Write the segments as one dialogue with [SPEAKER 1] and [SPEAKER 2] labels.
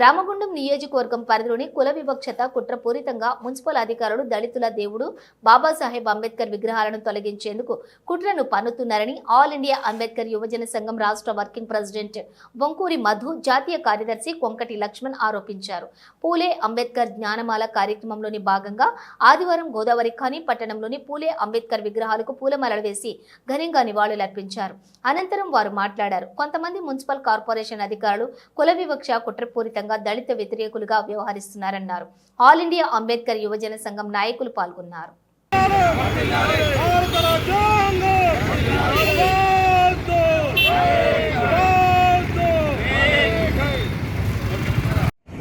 [SPEAKER 1] రామగుండం నియోజకవర్గం పరిధిలోని కుల వివక్షత కుట్రపూరితంగా మున్సిపల్ అధికారులు దళితుల దేవుడు బాబాసాహెబ్ అంబేద్కర్ విగ్రహాలను తొలగించేందుకు కుట్రను పన్నుతున్నారని ఆల్ ఇండియా అంబేద్కర్ యువజన సంఘం రాష్ట్ర వర్కింగ్ ప్రెసిడెంట్ బొంకూరి మధు, జాతీయ కార్యదర్శి కొంకటి లక్ష్మణ్ ఆరోపించారు. పూలే అంబేద్కర్ జ్ఞానమాల కార్యక్రమంలోని భాగంగా ఆదివారం గోదావరి ఖని పట్టణంలోని పూలే అంబేద్కర్ విగ్రహాలకు పూలమాలలు వేసి ఘనంగా నివాళులర్పించారు. అనంతరం వారు మాట్లాడారు. కొంతమంది మున్సిపల్ కార్పొరేషన్ అధికారులు కుల వివక్ష కుట్రపూరితంగా దళిత వ్యతిరేకులుగా వ్యవహరిస్తున్నారన్నారు. ఆల్ ఇండియా అంబేద్కర్ యువజన సంఘం నాయకులు పాల్గొన్నారు.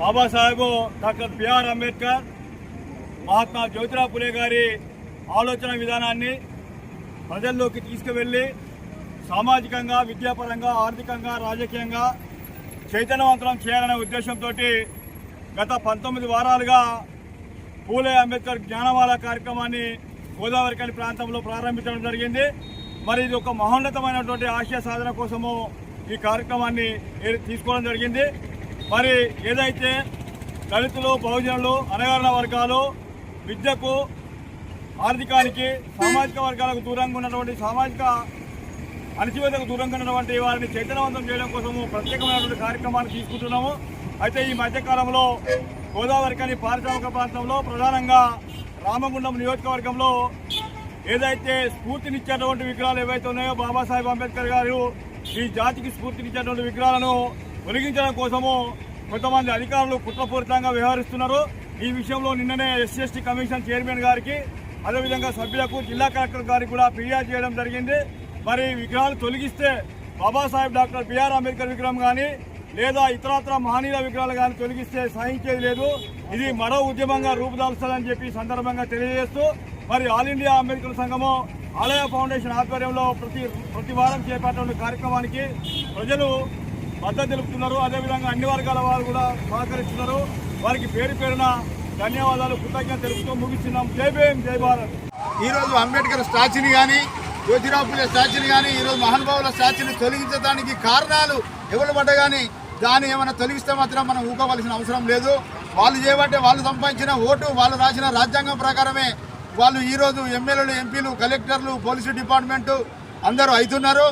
[SPEAKER 2] బాబాసాహెబ్ డాక్టర్ బిఆర్ అంబేద్కర్, మహాత్మా జ్యోతిరావు పులే గారి ఆలోచన విధానాన్ని ప్రజల్లోకి తీసుకువెళ్ళి సామాజికంగా, విద్యాపరంగా, ఆర్థికంగా, రాజకీయంగా చైతన్యవంతం చేయాలనే ఉద్దేశంతో గత 19 వారాలుగా పూలే అంబేద్కర్ జ్ఞానమాల కార్యక్రమాన్ని గోదావరిఖని ప్రాంతంలో ప్రారంభించడం జరిగింది. మరి ఇది ఒక మహోన్నతమైనటువంటి ఆశయ సాధన కోసము ఈ కార్యక్రమాన్ని తీసుకోవడం జరిగింది. మరి ఏదైతే దళితులు, బహుజనులు, అణగారిన వర్గాలు విద్యకు, ఆర్థికానికి, సామాజిక వర్గాలకు దూరంగా ఉన్నటువంటి సామాజిక అణచివేతకు దూరంగా ఉన్నటువంటి వారిని చైతన్యవంతం చేయడం కోసము ప్రత్యేకమైనటువంటి కార్యక్రమాన్ని తీసుకుంటున్నాము. అయితే ఈ మధ్యకాలంలో గోదావరిఖని పారిశ్రామిక ప్రాంతంలో, ప్రధానంగా రామగుండం నియోజకవర్గంలో ఏదైతే స్ఫూర్తినిచ్చేటువంటి విగ్రహాలు ఏవైతే ఉన్నాయో, బాబాసాహెబ్ అంబేద్కర్ గారు ఈ జాతికి స్ఫూర్తినిచ్చేటువంటి విగ్రహాలను తొలగించడం కోసము కొంతమంది అధికారులు కుట్రపూరితంగా వ్యవహరిస్తున్నారు. ఈ విషయంలో నిన్ననే SC/ST కమిషన్ చైర్మన్ గారికి, అదేవిధంగా సభ్యులకు, జిల్లా కలెక్టర్ గారికి కూడా ఫిర్యాదు చేయడం జరిగింది. మరి విగ్రహాలు తొలగిస్తే బాబాసాహెబ్ డాక్టర్ బిఆర్ అంబేద్కర్ విగ్రహం కానీ లేదా ఇతరత్ర మహనీయుల విగ్రహాలు కానీ తొలగిస్తే సహించేది లేదు. ఇది మరో ఉద్యమంగా రూపుదాల్స్తుందని చెప్పి సందర్భంగా తెలియజేస్తూ, మరి ఆల్ ఇండియా అంబేద్కర్ సంఘము ఆలయ ఫౌండేషన్ ఆధ్వర్యంలో ప్రతి వారం చేపట్టిన కార్యక్రమానికి ప్రజలు మద్దతు తెలుపుతున్నారు. అదేవిధంగా అన్ని వర్గాల వారు కూడా సహకరిస్తున్నారు. వారికి పేరు పేరున ధన్యవాదాలు, కృతజ్ఞత తెలుపుతూ ముగిస్తున్నాం. జై భీమ్, జై భారత్.
[SPEAKER 3] ఈరోజు అంబేద్కర్ స్టాచ్యూని కానీ, జ్యోతిరావు పులే స్టాచ్యూని కానీ, ఈరోజు మహానుభావుల స్టాచ్యూని తొలగించడానికి కారణాలు ఎవరు పడ్డా కానీ దాన్ని ఏమైనా తొలగిస్తే మాత్రం మనం ఊకోవలసిన అవసరం లేదు. వాళ్ళు చేయబట్టే వాళ్ళు సంపాదించిన ఓటు, వాళ్ళు రాసిన రాజ్యాంగం ప్రకారమే వాళ్ళు ఈరోజు ఎమ్మెల్యేలు, ఎంపీలు, కలెక్టర్లు, పోలీసు డిపార్ట్మెంటు అందరూ అవుతున్నారు.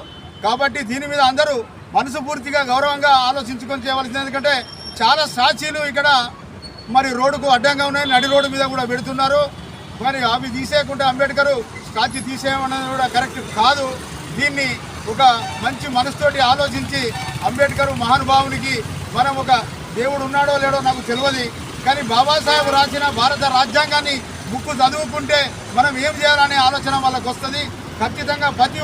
[SPEAKER 3] కాబట్టి దీని మీద అందరూ మనసుపూర్తిగా గౌరవంగా ఆలోచించుకొని చేయవలసింది. ఎందుకంటే చాలా స్టాచ్యూలు ఇక్కడ మరి రోడ్డుకు అడ్డంగా ఉన్నాయి, నడి రోడ్డు మీద కూడా పెడుతున్నారు. మరి అవి తీసేయకుండా అంబేద్కర్ స్టాచ్యూ తీసేయమన్నది కూడా కరెక్ట్ కాదు. దీన్ని ఒక మంచి మనసుతోటి ఆలోచించి అంబేద్కర్ మహానుభావునికి మనం ఒక దేవుడు ఉన్నాడో లేడో నాకు తెలియదు, కానీ బాబాసాహెబ్ రాసిన భారత రాజ్యాంగాన్ని బుక్కు చదువుకుంటే మనం ఏం చేయాలనే ఆలోచన వాళ్ళకు వస్తుంది. ఖచ్చితంగా ప్రతి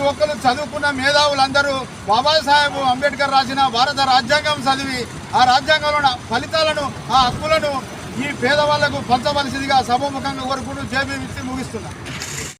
[SPEAKER 3] ఒక్కరు చదువుకున్న మేధావులందరూ బాబాసాహెబ్ అంబేద్కర్ రాసిన భారత రాజ్యాంగం చదివి ఆ రాజ్యాంగంలో ఫలితాలను, ఆ హక్కులను ఈ పేదవాళ్లకు పంచవలసిందిగా సభాముఖంగా కోరుకుంటూ జై భీమ్ ఇచ్చి ముగిస్తున్నా.